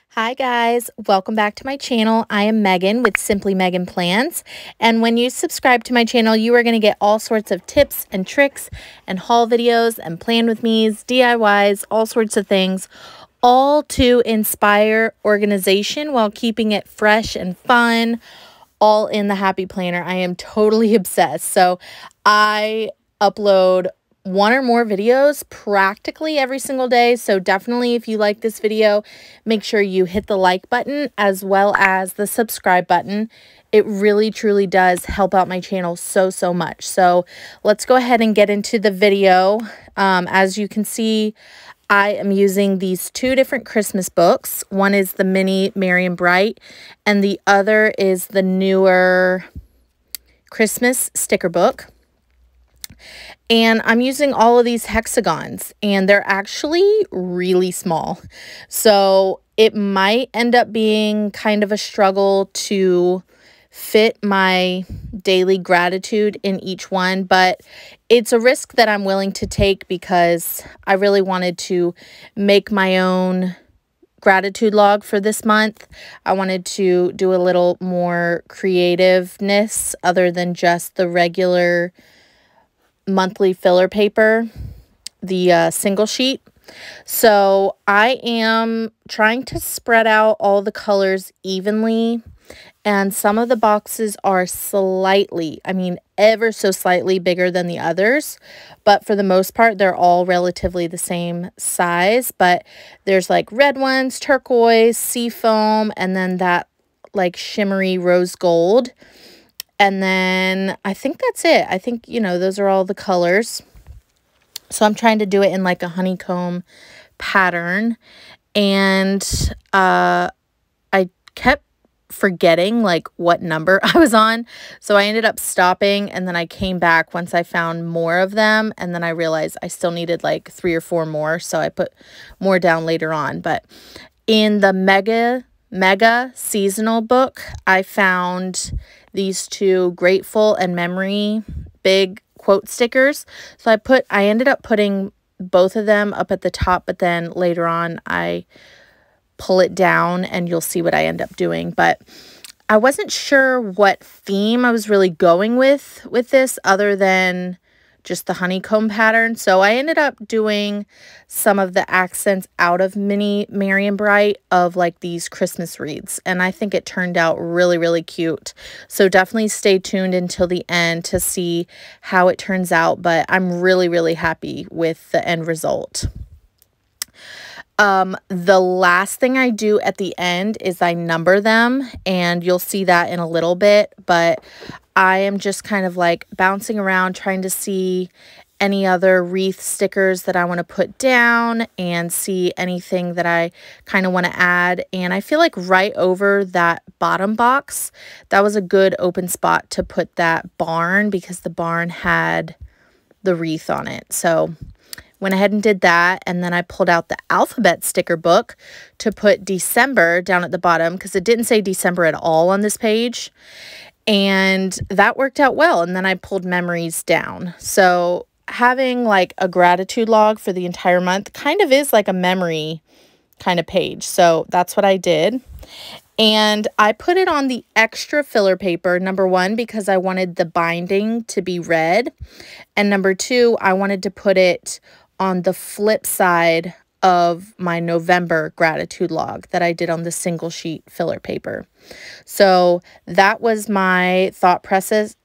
Hi guys, welcome back to my channel. I am Megan with Simply Megan Plans, and when you subscribe to my channel, you are going to get all sorts of tips and tricks and haul videos and plan with me's, DIYs, all sorts of things, all to inspire organization while keeping it fresh and fun, all in the Happy Planner. I am totally obsessed. So I upload one or more videos practically every single day. So definitely, if you like this video, make sure you hit the like button as well as the subscribe button. It really truly does help out my channel so much. So let's go ahead and get into the video. As you can see, I am using these two different Christmas books. One is the mini Merry and Bright, and the other is the newer Christmas sticker book. And I'm using all of these hexagons, and they're actually really small. So it might end up being kind of a struggle to fit my daily gratitude in each one, but it's a risk that I'm willing to take because I really wanted to make my own gratitude log for this month. I wanted to do a little more creativeness other than just the regular monthly filler paper, the single sheet. So I am trying to spread out all the colors evenly, and some of the boxes are slightly, I mean ever so slightly bigger than the others, but for the most part they're all relatively the same size. But there's like red ones, turquoise, seafoam, and then that like shimmery rose gold. And then I think that's it. I think, you know, those are all the colors. So I'm trying to do it in like a honeycomb pattern. And I kept forgetting like what number I was on. So I ended up stopping, and then I came back once I found more of them. And then I realized I still needed like 3 or 4 more. So I put more down later on. But in the mega seasonal book, I found these two grateful and memory big quote stickers. So I ended up putting both of them up at the top, but then later on I pull it down and you'll see what I end up doing. But I wasn't sure what theme I was really going with this other than just the honeycomb pattern. So I ended up doing some of the accents out of mini Merry and Bright of like these Christmas wreaths, and I think it turned out really cute. So definitely stay tuned until the end to see how it turns out, but I'm really happy with the end result. The last thing I do at the end is I number them, and you'll see that in a little bit, but I am just kind of like bouncing around trying to see any other wreath stickers that I want to put down and see anything that I kind of want to add. And I feel like right over that bottom box, that was a good open spot to put that barn because the barn had the wreath on it. So went ahead and did that, and then I pulled out the alphabet sticker book to put December down at the bottom because it didn't say December at all on this page, and that worked out well. And then I pulled memories down. So having like a gratitude log for the entire month kind of is like a memory kind of page. So that's what I did. And I put it on the extra filler paper, number 1, because I wanted the binding to be red. And number 2, I wanted to put it on the flip side of my November gratitude log that I did on the single sheet filler paper. So that was my thought process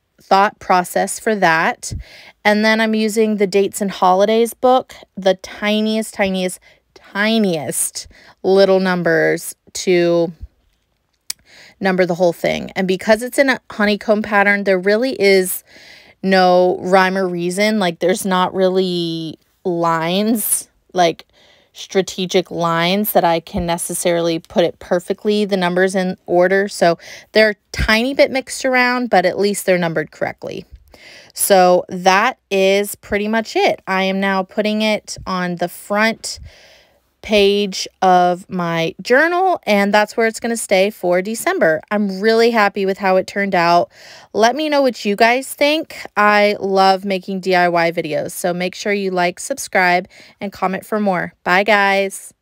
for that. And then I'm using the Dates and Holidays book, the tiniest little numbers to number the whole thing. And because it's in a honeycomb pattern, there really is no rhyme or reason. Like there's not really lines, like strategic lines that I can necessarily put it perfectly, the numbers in order. So they're a tiny bit mixed around, but at least they're numbered correctly. So that is pretty much it. I am now putting it on the front page of my journal, and that's where it's going to stay for December. I'm really happy with how it turned out. Let me know what you guys think. I love making DIY videos, so make sure you like, subscribe, and comment for more. Bye, guys.